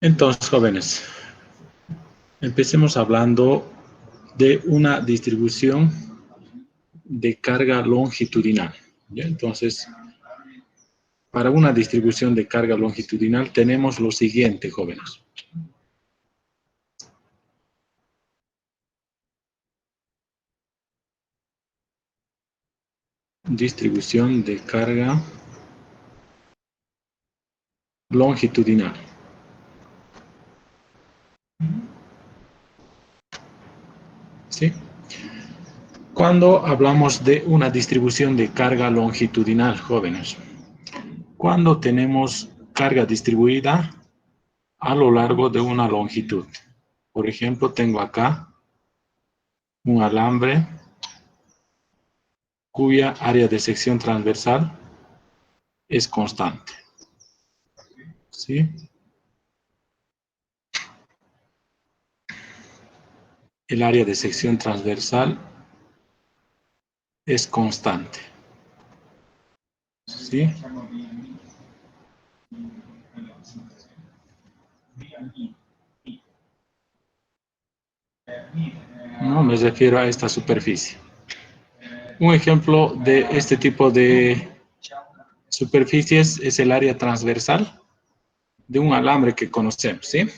Entonces, jóvenes, empecemos hablando de una distribución de carga longitudinal. ¿Ya? Entonces, para una distribución de carga longitudinal tenemos lo siguiente, jóvenes. Distribución de carga longitudinal. ¿Sí? Cuando hablamos de una distribución de carga longitudinal, jóvenes, cuando tenemos carga distribuida a lo largo de una longitud. Por ejemplo, tengo acá un alambre cuya área de sección transversal es constante. ¿Sí? El área de sección transversal es constante. ¿Sí? No me refiero a esta superficie. Un ejemplo de este tipo de superficies es el área transversal de un alambre que conocemos, ¿sí?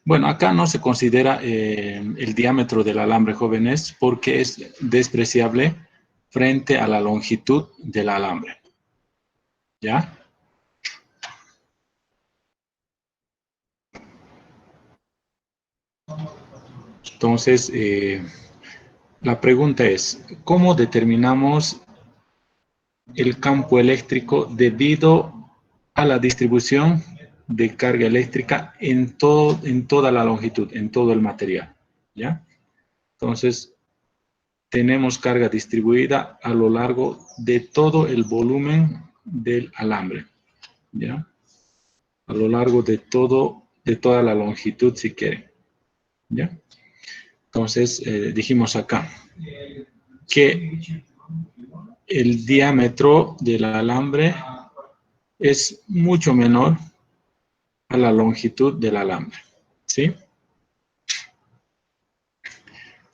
Bueno, acá no se considera el diámetro del alambre, jóvenes, porque es despreciable frente a la longitud del alambre. ¿Ya? Entonces, la pregunta es, ¿cómo determinamos el campo eléctrico debido a la distribución de carga eléctrica en toda la longitud, en todo el material? ¿Ya? Entonces, tenemos carga distribuida a lo largo de todo el volumen del alambre. ¿Ya? A lo largo de toda la longitud, si quieren. ¿Ya? Entonces, dijimos acá que el diámetro del alambre es mucho menor a la longitud del alambre, ¿sí?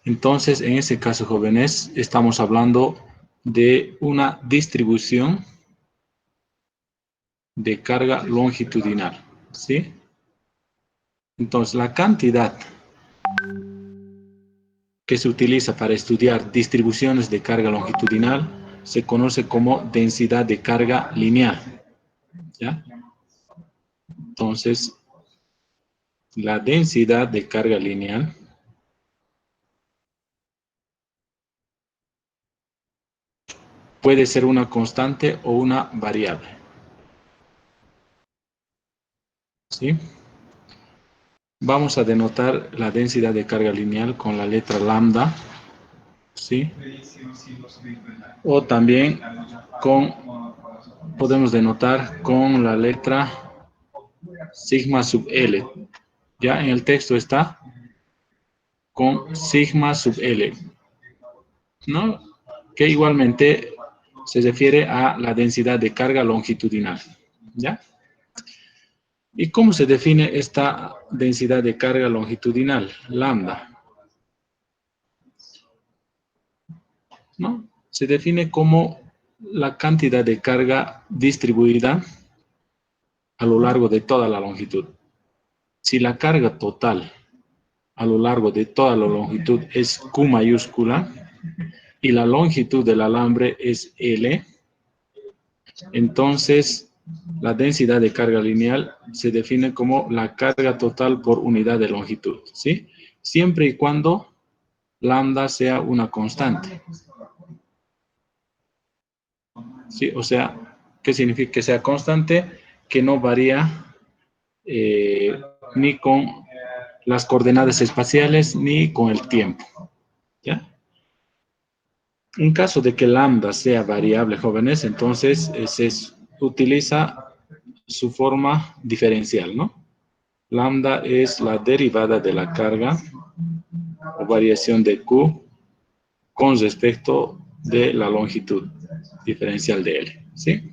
Entonces, en ese caso, jóvenes, estamos hablando de una distribución de carga longitudinal, ¿sí? Entonces, la cantidad que se utiliza para estudiar distribuciones de carga longitudinal se conoce como densidad de carga lineal, ¿ya? Entonces, la densidad de carga lineal puede ser una constante o una variable, ¿sí? Vamos a denotar la densidad de carga lineal con la letra lambda, ¿sí? O también podemos denotar con la letra sigma sub L. Ya en el texto está con sigma sub L, ¿no? Que igualmente se refiere a la densidad de carga longitudinal, ¿ya? ¿Y cómo se define esta densidad de carga longitudinal? Lambda, ¿no? Se define como la cantidad de carga distribuida a lo largo de toda la longitud. Si la carga total a lo largo de toda la longitud es Q mayúscula y la longitud del alambre es L, entonces la densidad de carga lineal se define como la carga total por unidad de longitud, ¿sí? Siempre y cuando lambda sea una constante. ¿Sí? O sea, ¿qué significa que sea constante? Que no varía ni con las coordenadas espaciales ni con el tiempo. ¿Ya? En caso de que lambda sea variable, jóvenes, entonces se utiliza su forma diferencial, ¿no? Lambda es la derivada de la carga o variación de Q con respecto de la longitud diferencial de L, ¿sí?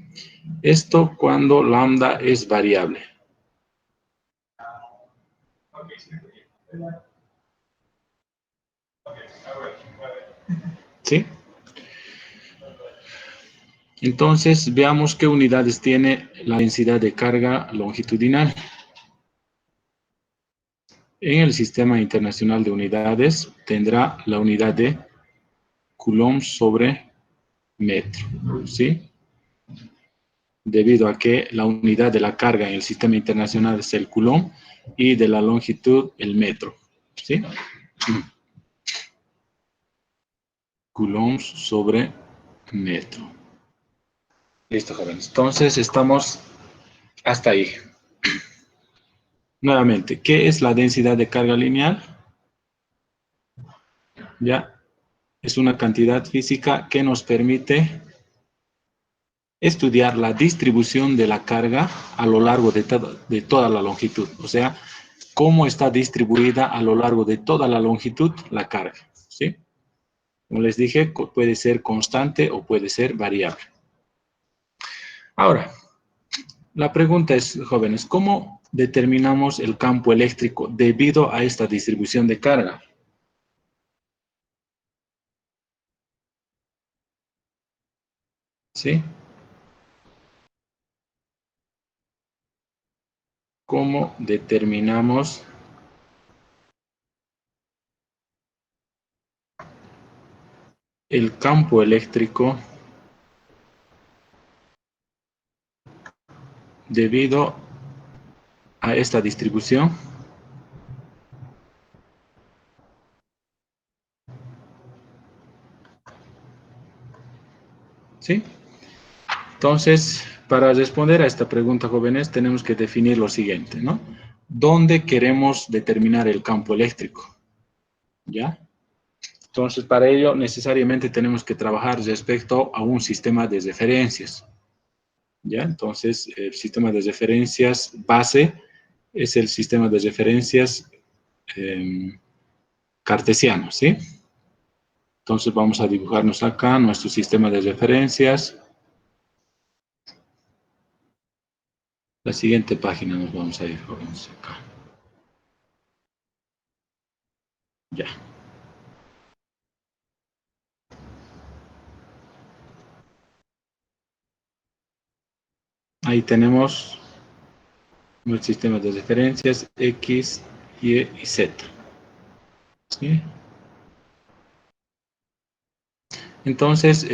Esto cuando lambda es variable. ¿Sí? Entonces, veamos qué unidades tiene la densidad de carga longitudinal. En el Sistema Internacional de Unidades tendrá la unidad de Coulomb sobre metro, ¿sí? Debido a que la unidad de la carga en el Sistema Internacional es el Coulomb y de la longitud el metro, ¿sí? Coulombs sobre metro. Listo, jóvenes. Entonces, estamos hasta ahí. Nuevamente, ¿qué es la densidad de carga lineal? Ya, es una cantidad física que nos permite estudiar la distribución de la carga a lo largo de toda la longitud. O sea, cómo está distribuida a lo largo de toda la longitud la carga, ¿sí? Como les dije, puede ser constante o puede ser variable. Ahora, la pregunta es, jóvenes, ¿cómo determinamos el campo eléctrico debido a esta distribución de carga? ¿Sí? ¿Cómo determinamos el campo eléctrico debido a esta distribución? ¿Sí? Entonces, para responder a esta pregunta, jóvenes, tenemos que definir lo siguiente, ¿no? ¿Dónde queremos determinar el campo eléctrico? ¿Ya? Entonces, para ello, necesariamente tenemos que trabajar respecto a un sistema de referencias. ¿Ya? Entonces, el sistema de referencias base es el sistema de referencias cartesiano, ¿sí? Entonces, vamos a dibujarnos acá nuestro sistema de referencias. La siguiente página nos vamos a ir, jóvenes, acá. Ya. Ahí tenemos nuestro sistema de referencias X, Y y Z. ¿Sí? Entonces,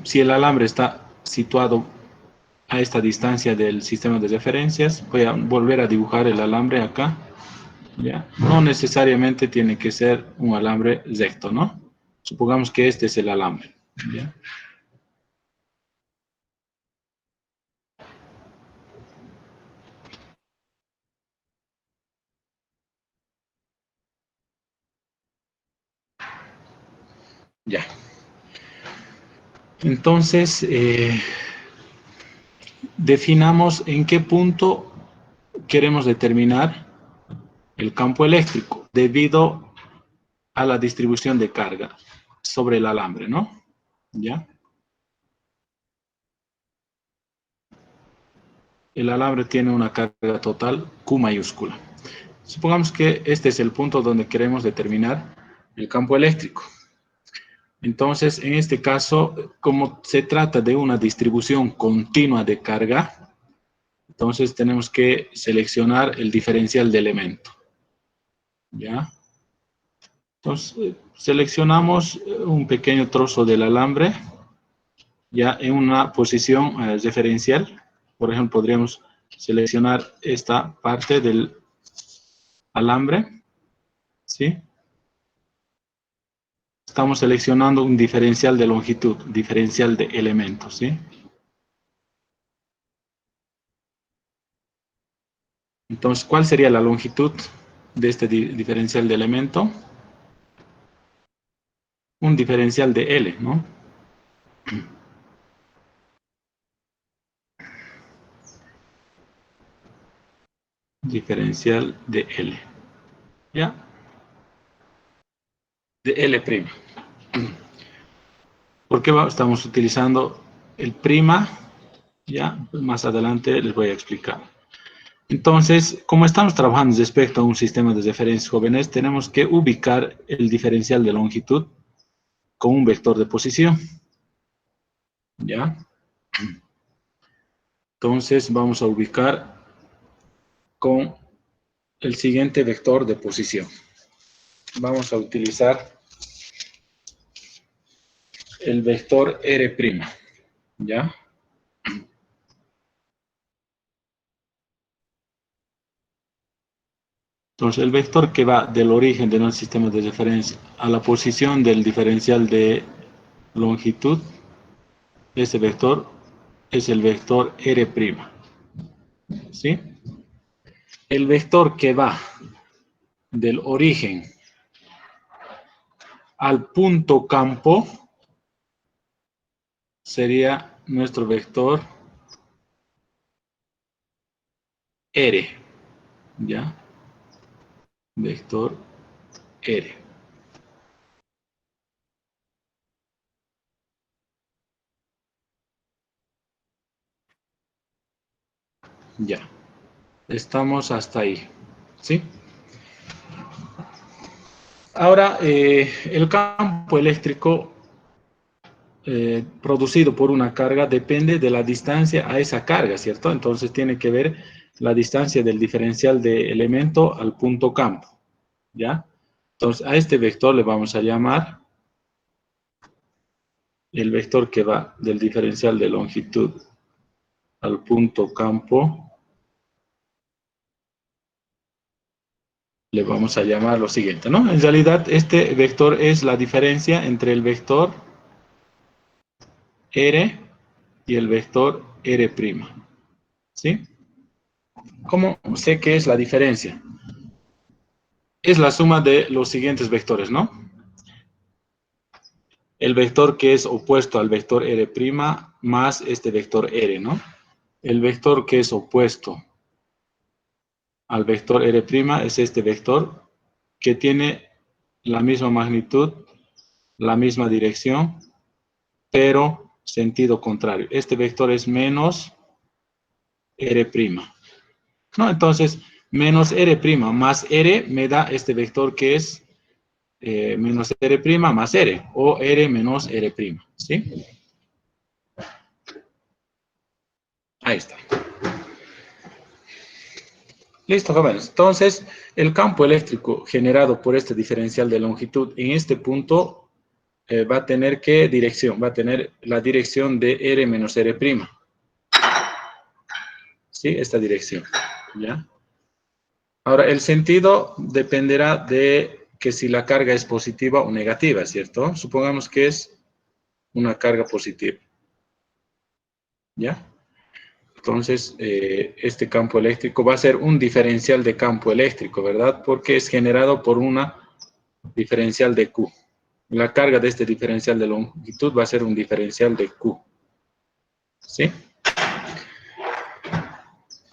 si el alambre está situado a esta distancia del sistema de referencias, voy a volver a dibujar el alambre acá. ¿Ya? No necesariamente tiene que ser un alambre recto, ¿no? Supongamos que este es el alambre. ¿Ya? Ya. Entonces, definamos en qué punto queremos determinar el campo eléctrico debido a la distribución de carga sobre el alambre, ¿no? ¿Ya? El alambre tiene una carga total Q mayúscula. Supongamos que este es el punto donde queremos determinar el campo eléctrico. Entonces, en este caso, como se trata de una distribución continua de carga, entonces tenemos que seleccionar el diferencial de elemento. ¿Ya? Entonces, seleccionamos un pequeño trozo del alambre, ya en una posición referencial. Por ejemplo, podríamos seleccionar esta parte del alambre, ¿sí? Estamos seleccionando un diferencial de longitud, diferencial de elementos, ¿sí? Entonces, ¿cuál sería la longitud de este diferencial de elemento? Un diferencial de L, ¿no? Diferencial de L, ¿ya? De L'. ¿Por qué estamos utilizando el prima? Ya, más adelante les voy a explicar. Entonces, como estamos trabajando respecto a un sistema de referencias jóvenes, tenemos que ubicar el diferencial de longitud con un vector de posición. ¿Ya? Entonces, vamos a ubicar con el siguiente vector de posición. Vamos a utilizar el vector R'. ¿Ya? Entonces, el vector que va del origen de nuestro sistema de referencia a la posición del diferencial de longitud, ese vector es el vector R'. ¿Sí? El vector que va del origen al punto campo sería nuestro vector R. ¿Ya? Vector R. Ya. Estamos hasta ahí. ¿Sí? Ahora, el campo eléctrico producido por una carga depende de la distancia a esa carga, ¿cierto? Entonces tiene que ver la distancia del diferencial de elemento al punto campo, ¿ya? Entonces a este vector le vamos a llamar el vector que va del diferencial de longitud al punto campo, le vamos a llamar lo siguiente, ¿no? En realidad este vector es la diferencia entre el vector R y el vector R', ¿sí? ¿Cómo sé qué es la diferencia? Es la suma de los siguientes vectores, ¿no? El vector que es opuesto al vector R' más este vector R, ¿no? El vector que es opuesto al vector R' es este vector que tiene la misma magnitud, la misma dirección, pero sentido contrario. Este vector es menos R', ¿no? Entonces, menos R' más R me da este vector que es menos R' más R, o R menos R', ¿sí? Ahí está. Listo, jóvenes. Entonces, el campo eléctrico generado por este diferencial de longitud en este punto va a tener ¿qué dirección? Va a tener la dirección de R menos R'. ¿Sí? Esta dirección. ¿Ya? Ahora, el sentido dependerá de que si la carga es positiva o negativa, ¿cierto? Supongamos que es una carga positiva. ¿Ya? Entonces, este campo eléctrico va a ser un diferencial de campo eléctrico, ¿verdad? Porque es generado por una diferencial de Q. La carga de este diferencial de longitud va a ser un diferencial de Q. ¿Sí?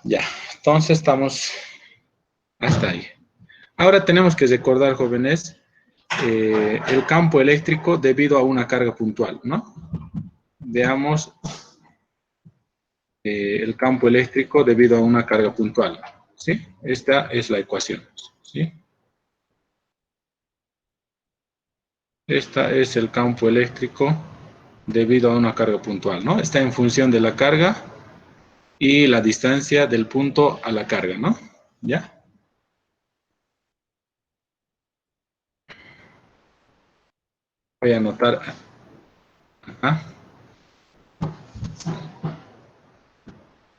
Ya. Entonces estamos hasta ahí. Ahora tenemos que recordar, jóvenes, el campo eléctrico debido a una carga puntual, ¿no? Veamos el campo eléctrico debido a una carga puntual. ¿Sí? Esta es la ecuación. ¿Sí? Esta es el campo eléctrico debido a una carga puntual, ¿no? Está en función de la carga y la distancia del punto a la carga, ¿no? ¿Ya? Voy a anotar acá.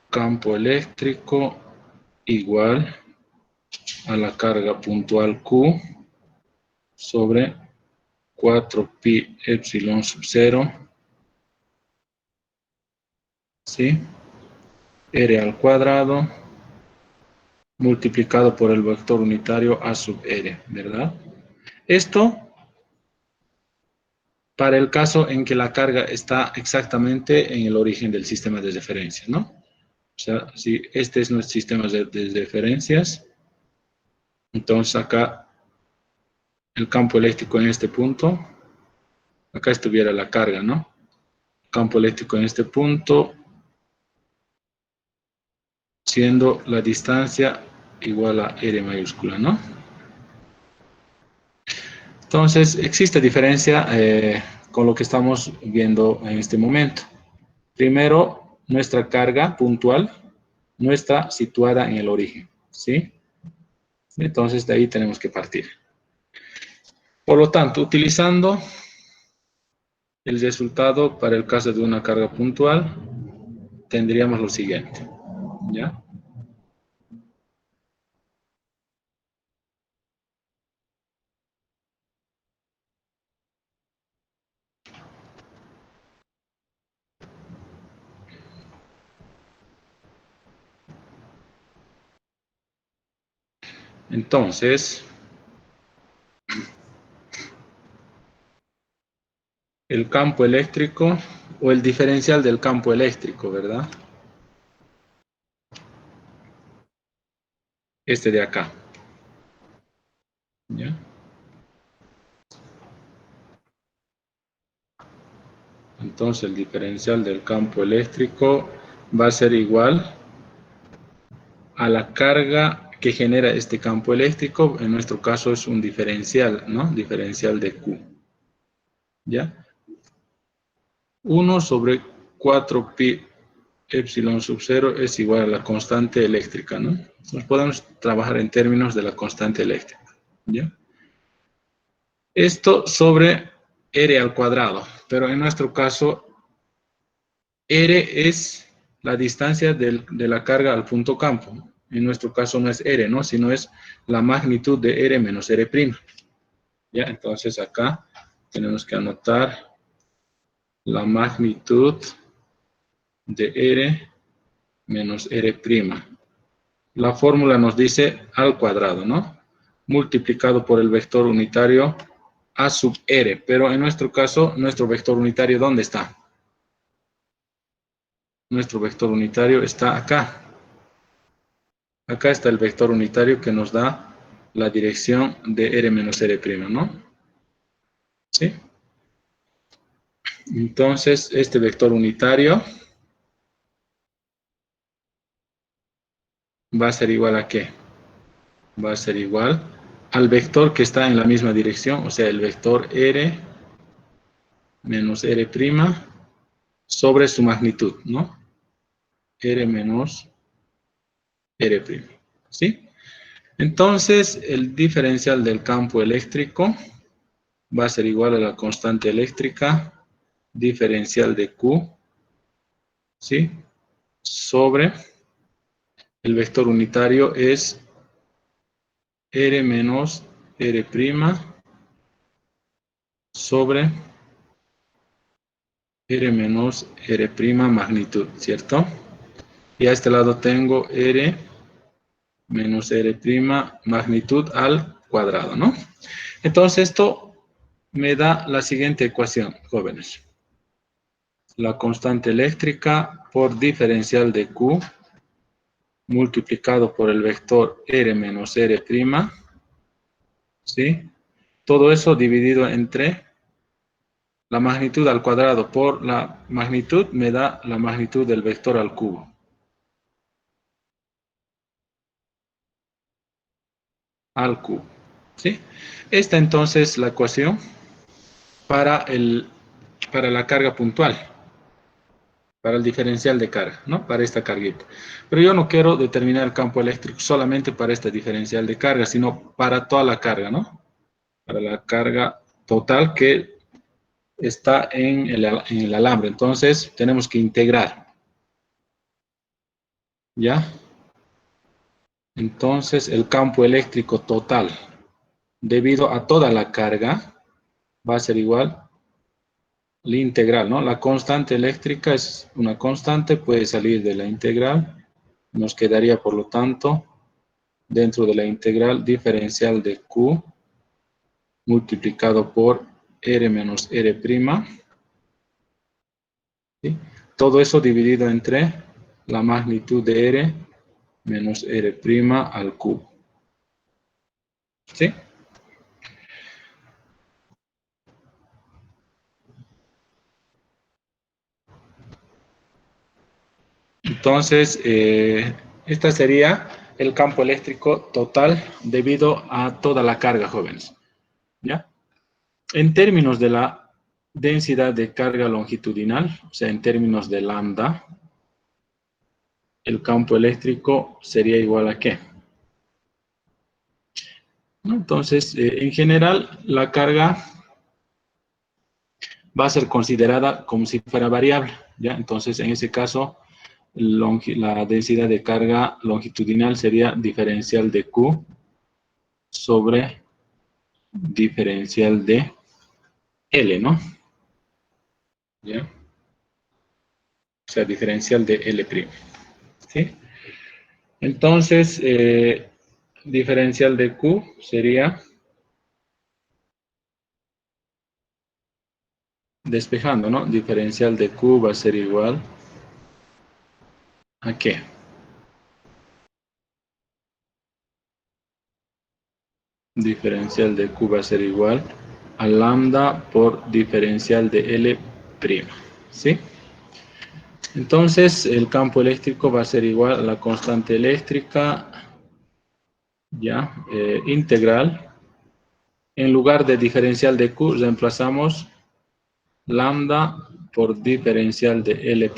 Campo eléctrico igual a la carga puntual Q sobre 4pi epsilon sub 0, ¿sí? R al cuadrado multiplicado por el vector unitario A sub R, ¿verdad? Esto para el caso en que la carga está exactamente en el origen del sistema de referencia, ¿no? O sea, si este es nuestro sistema de referencias, entonces acá el campo eléctrico en este punto, acá estuviera la carga, ¿no? Campo eléctrico en este punto siendo la distancia igual a R mayúscula, ¿no? Entonces, existe diferencia con lo que estamos viendo en este momento. Primero, nuestra carga puntual no está situada en el origen, ¿sí? Entonces, de ahí tenemos que partir. Por lo tanto, utilizando el resultado para el caso de una carga puntual, tendríamos lo siguiente, ¿ya? Entonces, el campo eléctrico o el diferencial del campo eléctrico, ¿verdad? Este de acá, ¿ya? Entonces, el diferencial del campo eléctrico va a ser igual a la carga que genera este campo eléctrico. En nuestro caso es un diferencial, ¿no? Diferencial de Q, ¿ya? 1 sobre 4 pi epsilon sub 0 es igual a la constante eléctrica, ¿no? Nos podemos trabajar en términos de la constante eléctrica, ¿ya? Esto sobre R al cuadrado, pero en nuestro caso R es la distancia de la carga al punto campo. En nuestro caso no es R, ¿no? Sino es la magnitud de R menos R'. ¿Ya? Entonces acá tenemos que anotar la magnitud de R menos R'. La fórmula nos dice al cuadrado, ¿no? Multiplicado por el vector unitario A sub R. Pero en nuestro caso, nuestro vector unitario, ¿dónde está? Nuestro vector unitario está acá. Acá está el vector unitario que nos da la dirección de R menos R', ¿no? ¿Sí? Entonces, este vector unitario va a ser igual a ¿qué? Va a ser igual al vector que está en la misma dirección, o sea, el vector R menos R' sobre su magnitud, ¿no? R menos R'. ¿Sí? Entonces, el diferencial del campo eléctrico va a ser igual a la constante eléctrica diferencial de Q, ¿sí? Sobre el vector unitario es R menos R' sobre R menos R' magnitud, ¿cierto? Y a este lado tengo R menos R' magnitud al cuadrado, ¿no? Entonces esto me da la siguiente ecuación, jóvenes. La constante eléctrica por diferencial de Q multiplicado por el vector R menos R', ¿sí? Todo eso dividido entre la magnitud al cuadrado por la magnitud me da la magnitud del vector al cubo. Al cubo, ¿sí? Esta entonces es la ecuación para, para la carga puntual, para el diferencial de carga, ¿no? Para esta carguita. Pero yo no quiero determinar el campo eléctrico solamente para este diferencial de carga, sino para toda la carga, ¿no? Para la carga total que está en el alambre. Entonces, tenemos que integrar, ¿ya? Entonces, el campo eléctrico total, debido a toda la carga, va a ser igual la integral, ¿no? La constante eléctrica es una constante, puede salir de la integral. Nos quedaría, por lo tanto, dentro de la integral diferencial de Q multiplicado por R menos R', ¿sí? Todo eso dividido entre la magnitud de R menos R' al cubo, ¿sí? Entonces, Este sería el campo eléctrico total debido a toda la carga, jóvenes. ¿Ya? En términos de la densidad de carga longitudinal, o sea, en términos de lambda, el campo eléctrico sería igual a ¿qué? ¿No? Entonces, en general, la carga va a ser considerada como si fuera variable, ¿ya? Entonces, en ese caso, la densidad de carga longitudinal sería diferencial de Q sobre diferencial de L, ¿no? ¿Ya? O sea, diferencial de L', ¿sí? Entonces, diferencial de Q sería, despejando, ¿no? Diferencial de Q va a ser igual ¿a qué? Diferencial de Q va a ser igual a lambda por diferencial de L', ¿sí? Entonces, el campo eléctrico va a ser igual a la constante eléctrica, ya, integral. En lugar de diferencial de Q, reemplazamos lambda por diferencial de L'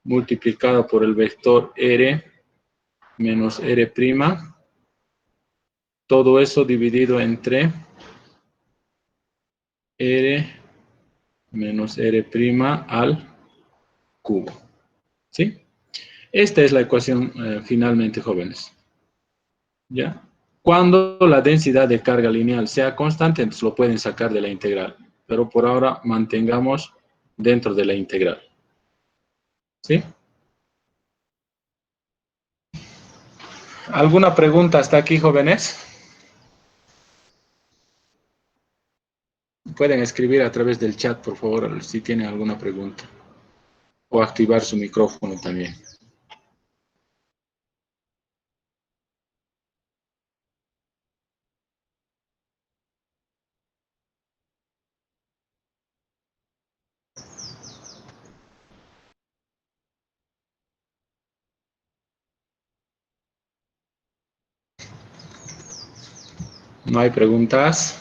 multiplicado por el vector R menos R', todo eso dividido entre R menos R' al cubo. ¿Sí? Esta es la ecuación finalmente, jóvenes. ¿Ya? Cuando la densidad de carga lineal sea constante, entonces lo pueden sacar de la integral. Pero por ahora mantengamos dentro de la integral. ¿Sí? ¿Alguna pregunta hasta aquí, jóvenes? Pueden escribir a través del chat, por favor, si tienen alguna pregunta. O activar su micrófono también. ¿No hay preguntas?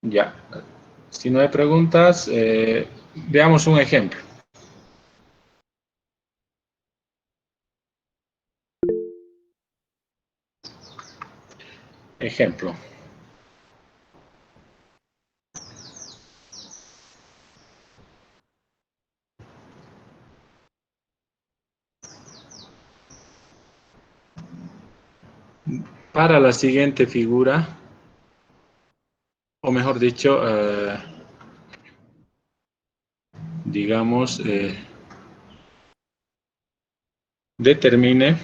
Ya. Si no hay preguntas, veamos un ejemplo. Ejemplo. Para la siguiente figura, o mejor dicho, digamos, determine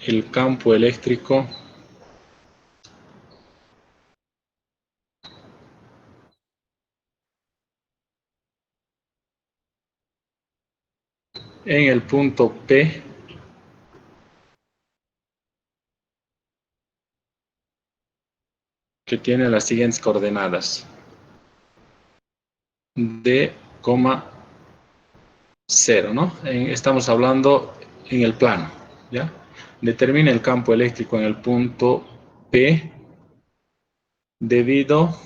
el campo eléctrico en el punto P que tiene las siguientes coordenadas: D, 0, ¿no? Estamos hablando en el plano, ¿ya? Determina el campo eléctrico en el punto P debido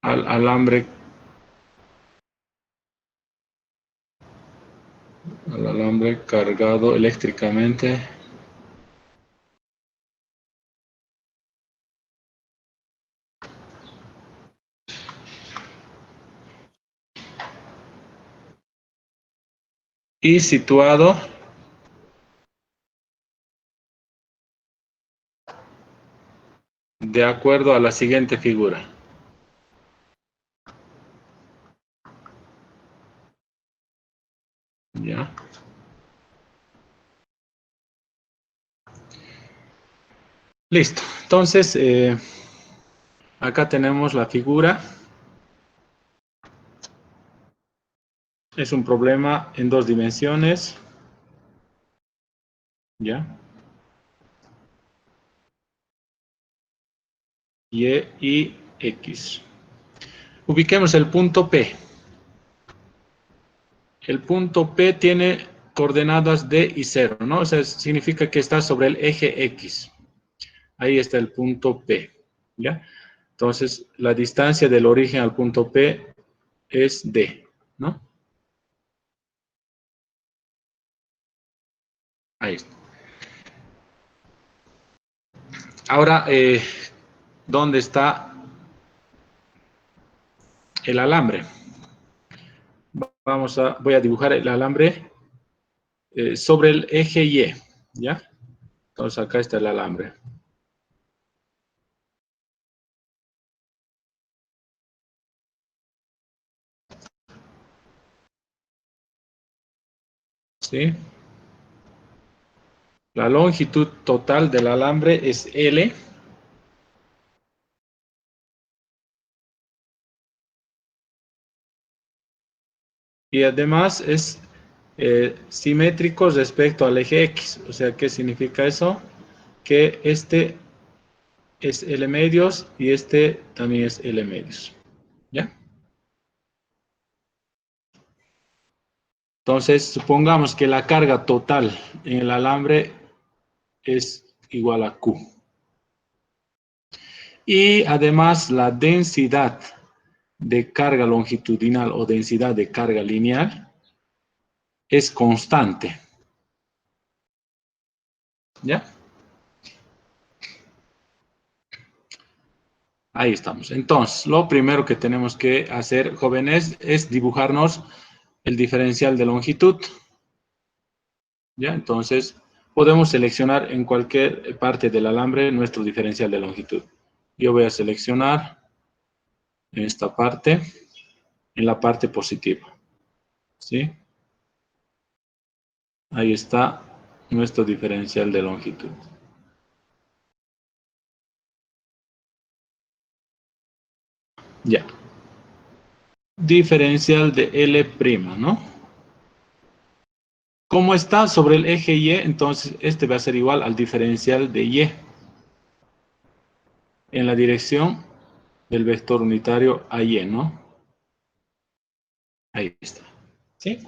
al alambre cargado eléctricamente y situado de acuerdo a la siguiente figura. Ya. Listo. Entonces, acá tenemos la figura. Es un problema en dos dimensiones. ¿Ya? Y y X. Ubiquemos el punto P. El punto P tiene coordenadas D y 0, ¿no? O sea, significa que está sobre el eje X. Ahí está el punto P, ¿ya? Entonces, la distancia del origen al punto P es D, ¿no? Ahí está. Ahora, ¿dónde está el alambre? Voy a dibujar el alambre sobre el eje Y, ¿ya? Entonces, acá está el alambre. ¿Sí? La longitud total del alambre es L. Y además es simétrico respecto al eje X. O sea, ¿qué significa eso? Que este es L medios y este también es L medios. ¿Ya? Entonces, supongamos que la carga total en el alambre es igual a Q. Y además la densidad de carga longitudinal o densidad de carga lineal es constante. ¿Ya? Ahí estamos. Entonces, lo primero que tenemos que hacer, jóvenes, es dibujarnos el diferencial de longitud. ¿Ya? Entonces, podemos seleccionar en cualquier parte del alambre nuestro diferencial de longitud. Yo voy a seleccionar en esta parte, en la parte positiva. ¿Sí? Ahí está nuestro diferencial de longitud. Ya. Diferencial de L', ¿no? Como está sobre el eje Y, entonces este va a ser igual al diferencial de Y en la dirección del vector unitario AY, ¿no? Ahí está. ¿Sí?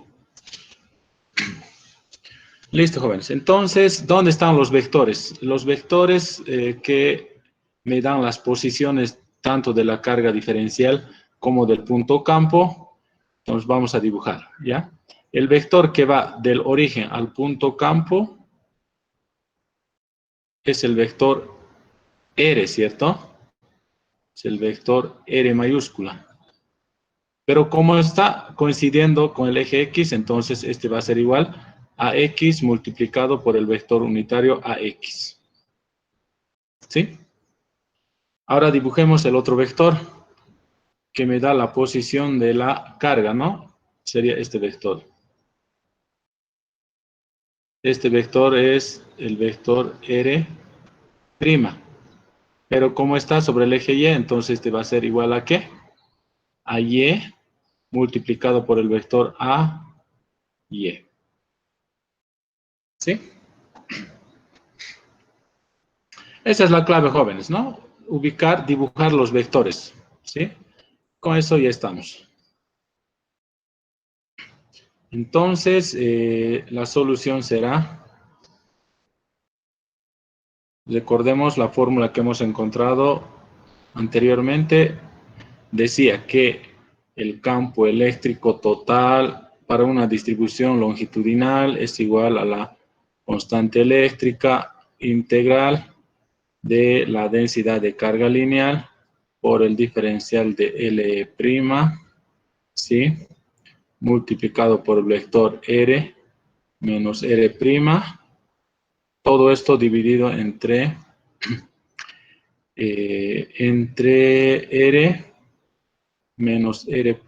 Listo, jóvenes. Entonces, ¿dónde están los vectores? Los vectores que me dan las posiciones tanto de la carga diferencial como del punto campo. Entonces, vamos a dibujar, ¿ya? El vector que va del origen al punto campo es el vector R, ¿cierto? Es el vector R mayúscula. Pero como está coincidiendo con el eje X, entonces este va a ser igual a X multiplicado por el vector unitario AX. ¿Sí? Ahora dibujemos el otro vector que me da la posición de la carga, ¿no? Sería este vector. Este vector es el vector R'. Pero como está sobre el eje Y, entonces este va a ser igual a ¿qué? A Y multiplicado por el vector AY. ¿Sí? Esa es la clave, jóvenes, ¿no? Ubicar, dibujar los vectores, ¿sí? Con eso ya estamos. Entonces, la solución será, recordemos la fórmula que hemos encontrado anteriormente, decía que el campo eléctrico total para una distribución longitudinal es igual a la constante eléctrica integral de la densidad de carga lineal por el diferencial de L', ¿sí? Multiplicado por el vector R menos R', todo esto dividido entre R menos R'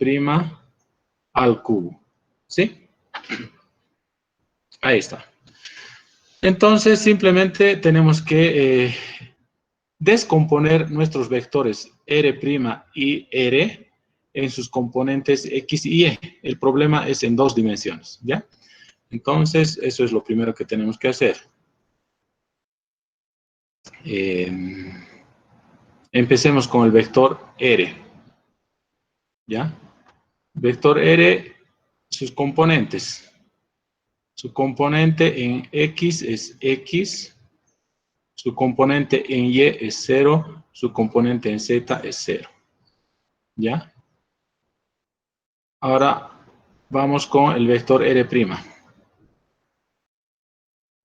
al cubo, ¿sí? Ahí está. Entonces, simplemente tenemos que descomponer nuestros vectores R' y R en sus componentes X y Y. El problema es en dos dimensiones, ¿ya? Entonces, eso es lo primero que tenemos que hacer. Empecemos con el vector R, ¿ya? Vector R, sus componentes. Su componente en X es X, su componente en Y es 0, su componente en Z es 0, ¿ya? Ahora vamos con el vector R'.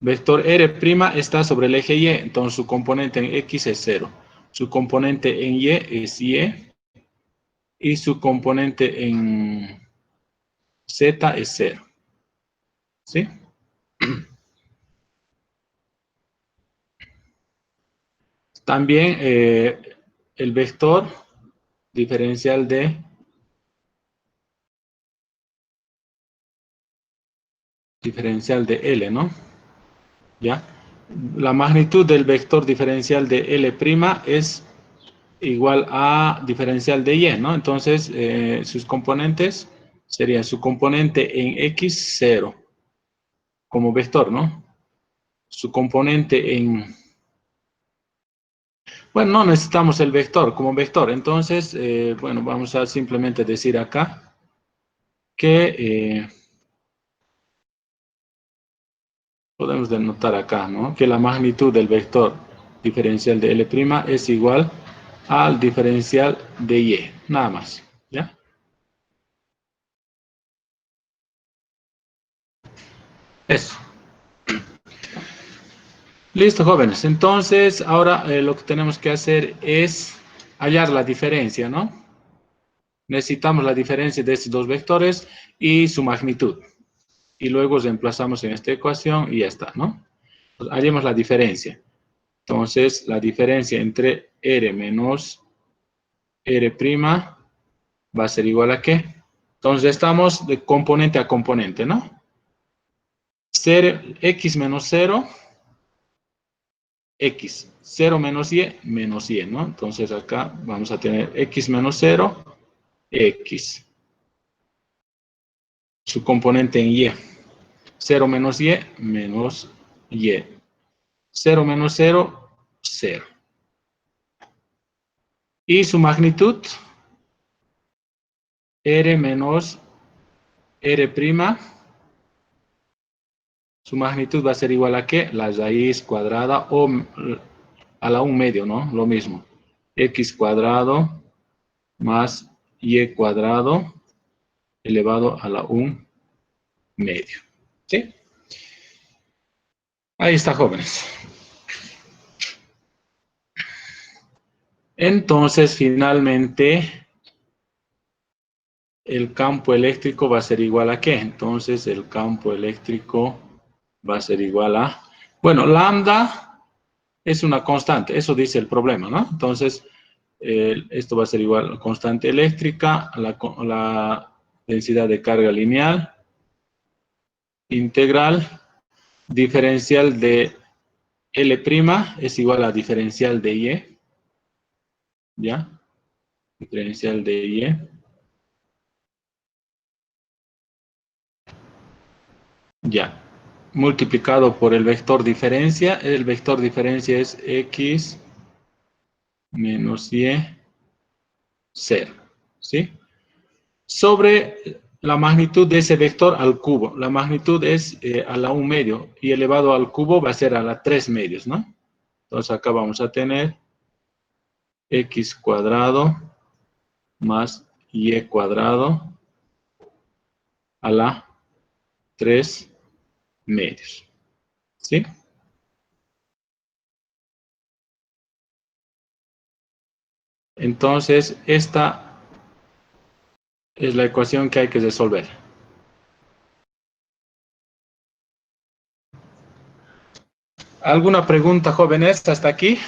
Vector R' está sobre el eje Y, entonces su componente en X es 0. Su componente en Y es Y y su componente en Z es 0. ¿Sí? También el vector diferencial de L, ¿no? ¿Ya? La magnitud del vector diferencial de L' es igual a diferencial de Y, ¿no? Entonces, sus componentes serían su componente en X, 0, como vector, ¿no? Su componente en... Bueno, no necesitamos el vector como vector, entonces, bueno, vamos a simplemente decir acá que podemos denotar acá, ¿no? Que la magnitud del vector diferencial de L' es igual al diferencial de Y, nada más, ¿ya? Eso. Listo, jóvenes. Entonces, ahora lo que tenemos que hacer es hallar la diferencia, ¿no? Necesitamos la diferencia de estos dos vectores y su magnitud. Y luego reemplazamos en esta ecuación y ya está, ¿no? Pues hallemos la diferencia. Entonces, la diferencia entre R menos R' va a ser igual a ¿qué? Entonces, estamos de componente a componente, ¿no? X menos 0, X. 0 menos Y, ¿no? Entonces, acá vamos a tener X menos 0, X. Su componente en Y. 0 menos Y, menos Y. 0 menos 0, 0. Y su magnitud, R menos R', su magnitud va a ser igual a ¿qué? La raíz cuadrada o a la 1 medio, ¿no? Lo mismo. X cuadrado más Y cuadrado elevado a la 1 medio. ¿Sí? Ahí está, jóvenes. Entonces, finalmente, el campo eléctrico va a ser igual a ¿qué? Entonces, el campo eléctrico va a ser igual a... Bueno, lambda es una constante, eso dice el problema, ¿no? Entonces, esto va a ser igual a constante eléctrica, a la densidad de carga lineal, integral, diferencial de L' es igual a diferencial de Y, ¿ya? Diferencial de Y. Ya. Multiplicado por el vector diferencia. El vector diferencia es X menos Y, 0. ¿Sí? Sobre la magnitud de ese vector al cubo. La magnitud es a la 1 medio y elevado al cubo va a ser a la 3 medios, ¿no? Entonces acá vamos a tener X cuadrado más Y cuadrado a la 3 medios. ¿Sí? Entonces, esta es la ecuación que hay que resolver. ¿Alguna pregunta, jóvenes, hasta aquí?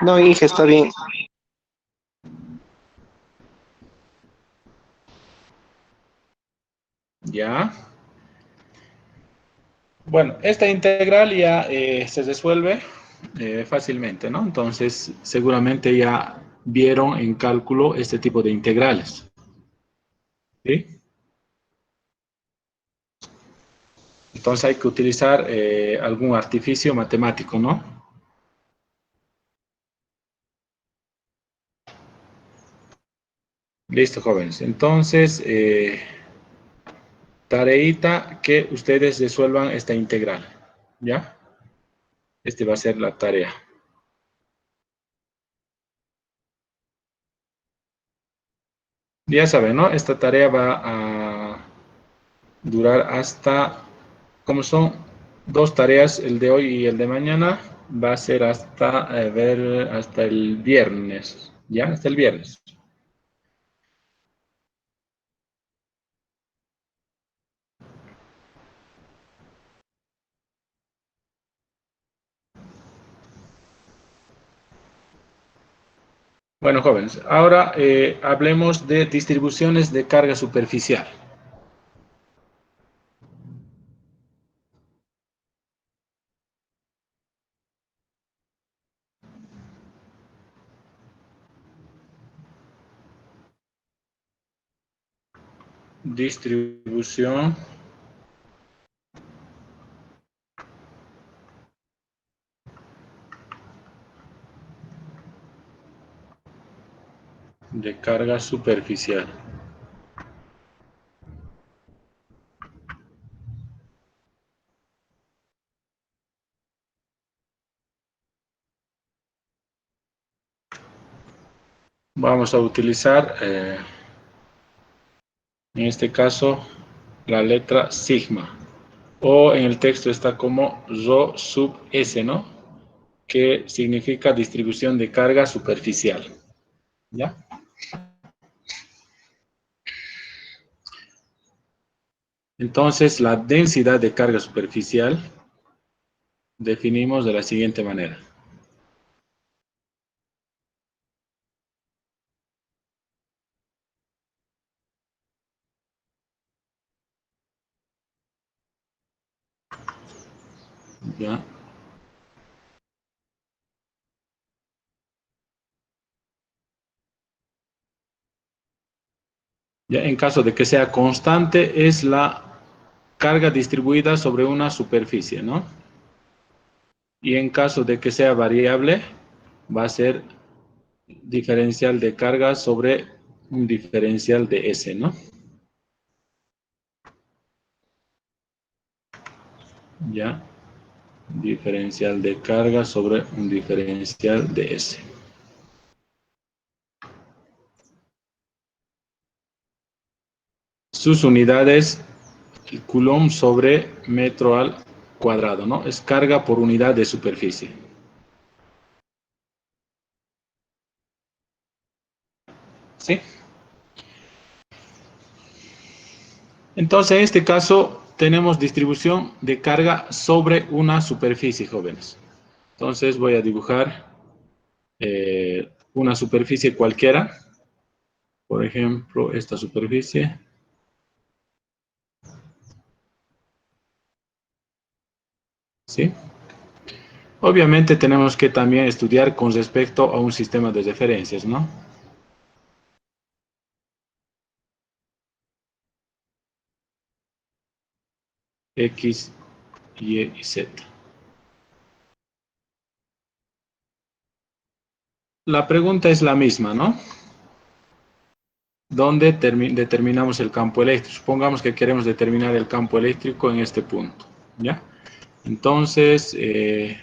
No, hija, está bien. ¿Ya? Bueno, esta integral ya se resuelve fácilmente, ¿no? Entonces, seguramente ya vieron en cálculo este tipo de integrales. ¿Sí? Entonces hay que utilizar algún artificio matemático, ¿no? Listo, jóvenes. Entonces, tareita que ustedes resuelvan esta integral, ¿ya? Este va a ser la tarea. Ya saben, ¿no? Esta tarea va a durar hasta, como son dos tareas, el de hoy y el de mañana, va a ser hasta, ver, hasta el viernes, ¿ya? Hasta el viernes. Bueno, jóvenes, ahora hablemos de distribuciones de carga superficial. Distribución de carga superficial. Vamos a utilizar, en este caso, la letra sigma. O en el texto está como Rho sub S, ¿no? Que significa distribución de carga superficial. ¿Ya? Entonces, la densidad de carga superficial definimos de la siguiente manera. ¿Ya? Ya en caso de que sea constante, es la carga distribuida sobre una superficie, ¿no? Y en caso de que sea variable, va a ser diferencial de carga sobre un diferencial de S, ¿no? Ya, diferencial de carga sobre un diferencial de S. Sus unidades, el coulomb sobre metro al cuadrado, ¿no? Es carga por unidad de superficie. ¿Sí? Entonces, en este caso, tenemos distribución de carga sobre una superficie, jóvenes. Entonces, voy a dibujar una superficie cualquiera. Por ejemplo, esta superficie. ¿Sí? Obviamente tenemos que también estudiar con respecto a un sistema de referencias, ¿no? X, Y y Z. La pregunta es la misma, ¿no? ¿Dónde determinamos el campo eléctrico? Supongamos que queremos determinar el campo eléctrico en este punto, ¿ya? Entonces, el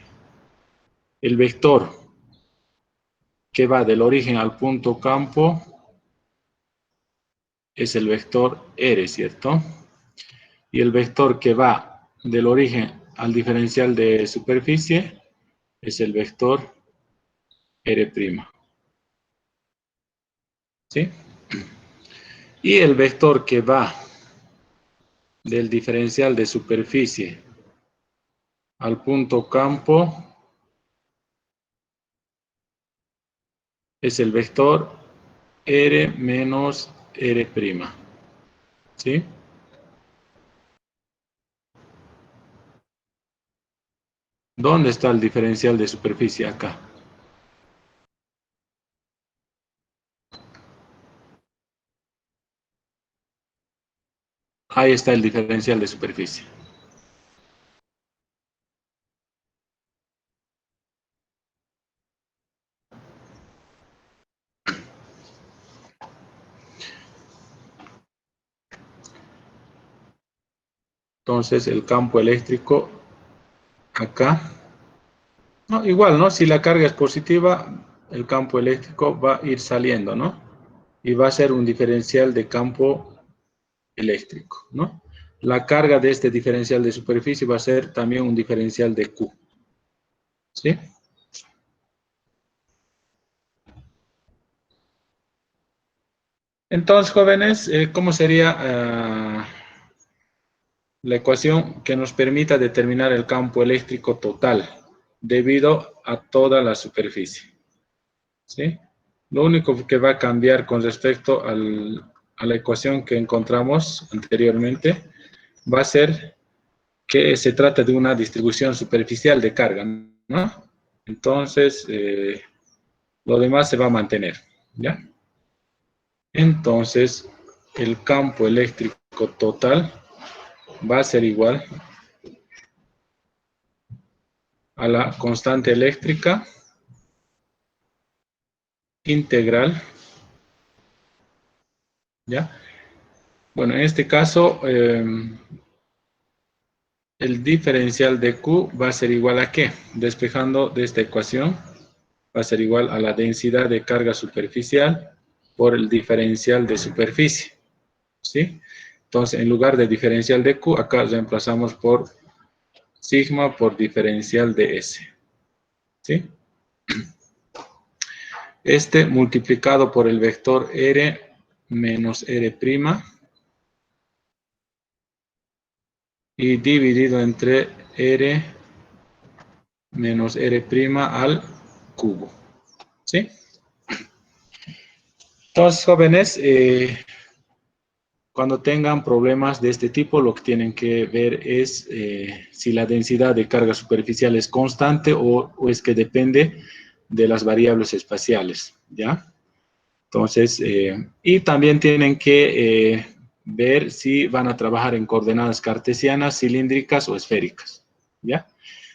vector que va del origen al punto campo es el vector R, ¿cierto? Y el vector que va del origen al diferencial de superficie es el vector R', ¿sí? Y el vector que va del diferencial de superficie al punto campo es el vector R menos R'. ¿Sí? ¿Dónde está el diferencial de superficie? Acá. Ahí está el diferencial de superficie. Entonces, el campo eléctrico acá. No, igual, ¿no? Si la carga es positiva, el campo eléctrico va a ir saliendo, ¿no? Y va a ser un diferencial de campo eléctrico, ¿no? La carga de este diferencial de superficie va a ser también un diferencial de Q. ¿Sí? Entonces, jóvenes, ¿cómo sería la ecuación que nos permita determinar el campo eléctrico total debido a toda la superficie? ¿Sí? Lo único que va a cambiar con respecto a la ecuación que encontramos anteriormente va a ser que se trata de una distribución superficial de carga, ¿no? Entonces, lo demás se va a mantener, ¿ya? Entonces, el campo eléctrico total va a ser igual a la constante eléctrica integral, ¿ya? Bueno, en este caso, el diferencial de Q va a ser igual a ¿qué? Despejando de esta ecuación, va a ser igual a la densidad de carga superficial por el diferencial de superficie, ¿sí? Entonces, en lugar de diferencial de Q, acá reemplazamos por sigma por diferencial de S, ¿sí? Este multiplicado por el vector R menos R' y dividido entre R menos R' al cubo, ¿sí? Entonces, jóvenes, cuando tengan problemas de este tipo, lo que tienen que ver es si la densidad de carga superficial es constante o es que depende de las variables espaciales, ¿ya? Entonces, y también tienen que ver si van a trabajar en coordenadas cartesianas, cilíndricas o esféricas, ¿ya?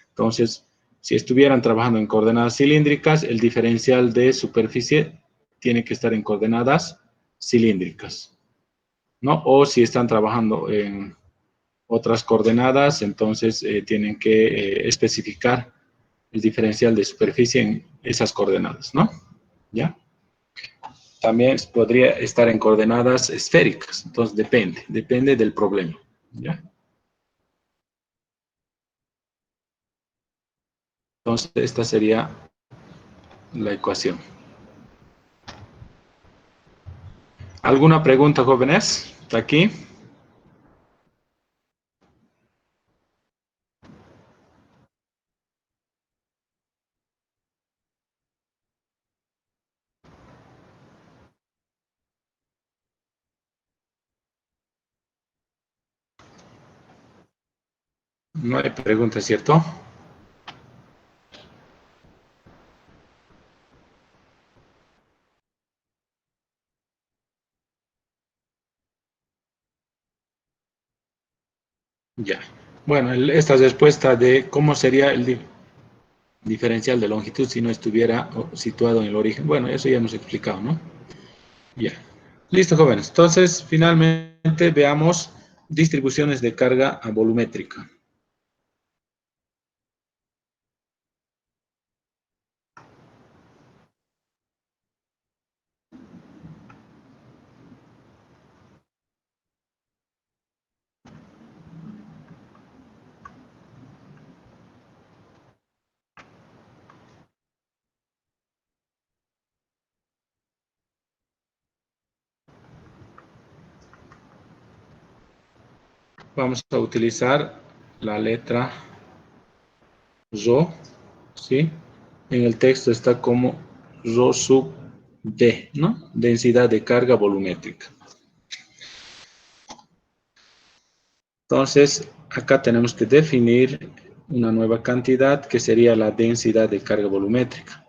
Entonces, si estuvieran trabajando en coordenadas cilíndricas, el diferencial de superficie tiene que estar en coordenadas cilíndricas, ¿no? O si están trabajando en otras coordenadas, entonces tienen que especificar el diferencial de superficie en esas coordenadas, ¿no? ¿Ya? También podría estar en coordenadas esféricas, entonces depende del problema, ¿ya? Entonces, esta sería la ecuación. ¿Alguna pregunta, jóvenes? ¿Está aquí? No hay preguntas, ¿cierto? Ya. Bueno, esta respuesta de cómo sería el diferencial de longitud si no estuviera situado en el origen. Bueno, eso ya hemos explicado, ¿no? Ya. Listo, jóvenes. Entonces, finalmente veamos distribuciones de carga volumétrica. Vamos a utilizar la letra Rho, ¿sí? En el texto está como Rho sub D, ¿no? Densidad de carga volumétrica. Entonces, acá tenemos que definir una nueva cantidad que sería la densidad de carga volumétrica.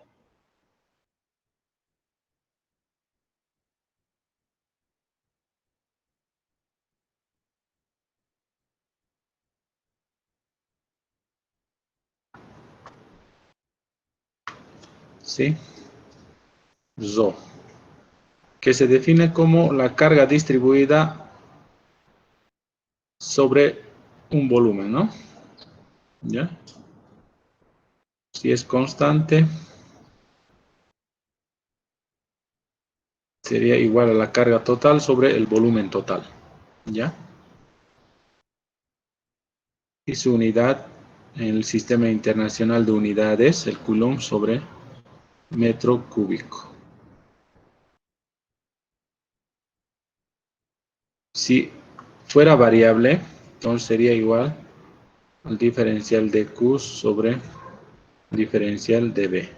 ¿Sí? Rho, que se define como la carga distribuida sobre un volumen, ¿no? ¿Ya? Si es constante, sería igual a la carga total sobre el volumen total, ¿ya? Y su unidad en el Sistema Internacional de Unidades, el coulomb sobre metro cúbico. Si fuera variable, entonces sería igual al diferencial de Q sobre diferencial de B,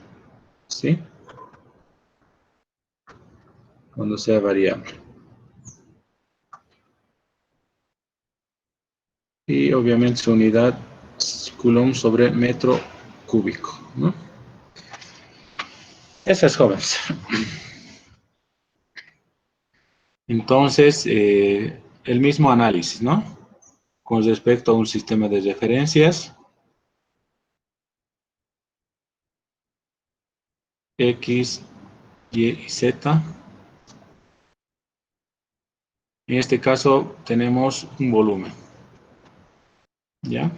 ¿sí? Cuando sea variable. Y obviamente su unidad coulomb sobre metro cúbico, ¿no? Eso es, jóvenes. Entonces, el mismo análisis, ¿no? Con respecto a un sistema de referencias, X, Y y Z. En este caso tenemos un volumen, ¿ya?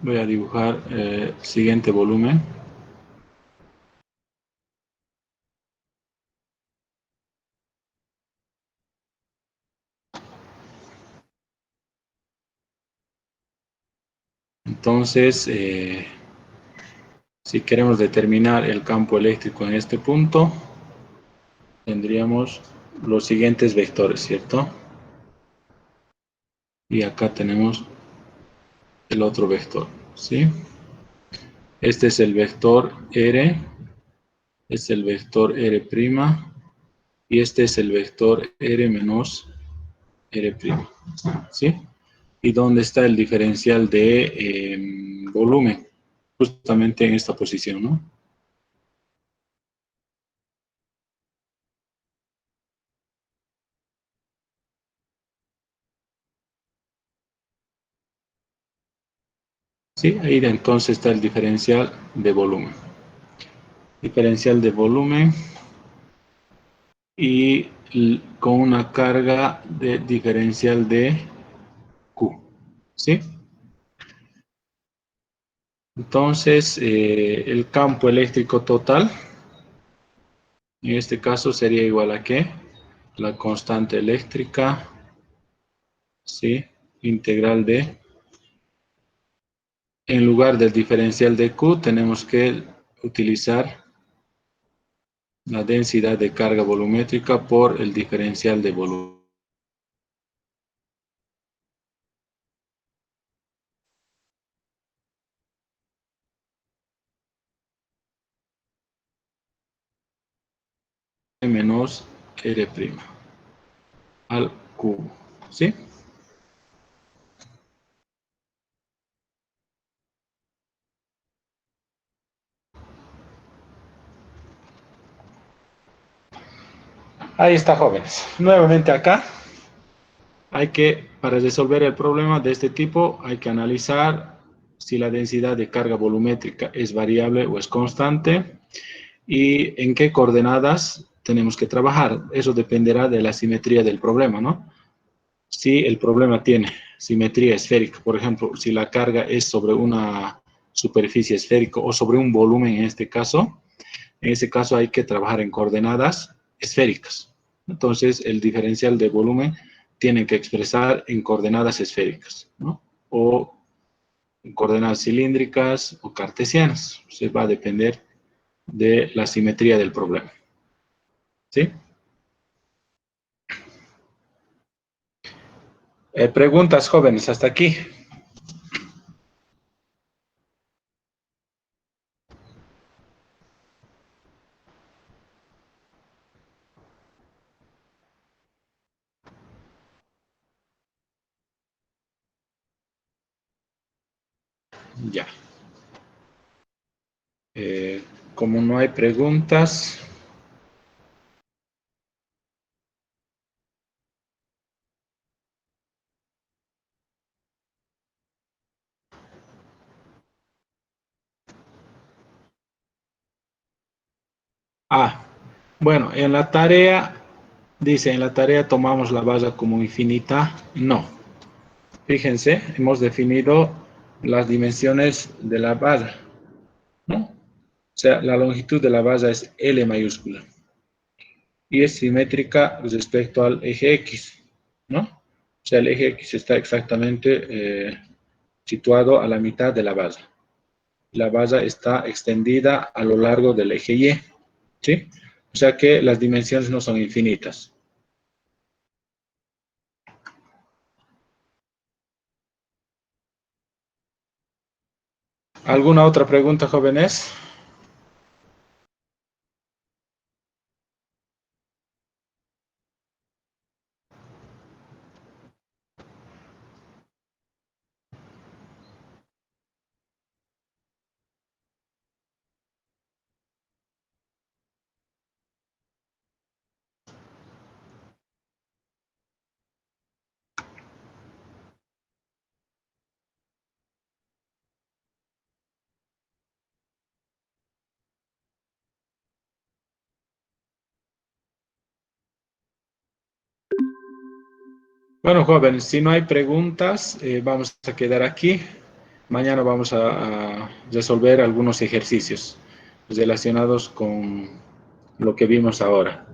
Voy a dibujar el siguiente volumen. Entonces, si queremos determinar el campo eléctrico en este punto, tendríamos los siguientes vectores, ¿cierto? Y acá tenemos el otro vector, ¿sí? Este es el vector R, es el vector R', y este es el vector R menos R', ¿sí? ¿Y dónde está el diferencial de volumen? Justamente en esta posición, ¿no? Sí, ahí entonces está el diferencial de volumen. Diferencial de volumen y con una carga de diferencial de Q, ¿sí? Entonces, el campo eléctrico total, en este caso sería igual a ¿qué? La constante eléctrica, ¿sí? Integral de, en lugar del diferencial de Q, tenemos que utilizar la densidad de carga volumétrica por el diferencial de volumen menos R' al cubo, ¿sí? Ahí está, jóvenes. Nuevamente acá, para resolver el problema de este tipo, hay que analizar si la densidad de carga volumétrica es variable o es constante y en qué coordenadas tenemos que trabajar. Eso dependerá de la simetría del problema, ¿no? Si el problema tiene simetría esférica, por ejemplo, si la carga es sobre una superficie esférica o sobre un volumen en ese caso hay que trabajar en coordenadas esféricas. Entonces, el diferencial de volumen tiene que expresar en coordenadas esféricas, ¿no? O en coordenadas cilíndricas o cartesianas. Se va a depender de la simetría del problema. ¿Sí? Preguntas, jóvenes, hasta aquí. Ya. Como no hay preguntas, bueno, en la tarea, dice, en la tarea tomamos la barra como infinita. No. Fíjense, hemos definido las dimensiones de la barra, ¿no? O sea, la longitud de la barra es L mayúscula y es simétrica respecto al eje X, ¿no? O sea, el eje X está exactamente situado a la mitad de la barra. La barra está extendida a lo largo del eje Y, ¿sí? O sea que las dimensiones no son infinitas. ¿Alguna otra pregunta, jóvenes? Bueno, jóvenes, si no hay preguntas, vamos a quedar aquí. Mañana vamos a resolver algunos ejercicios relacionados con lo que vimos ahora.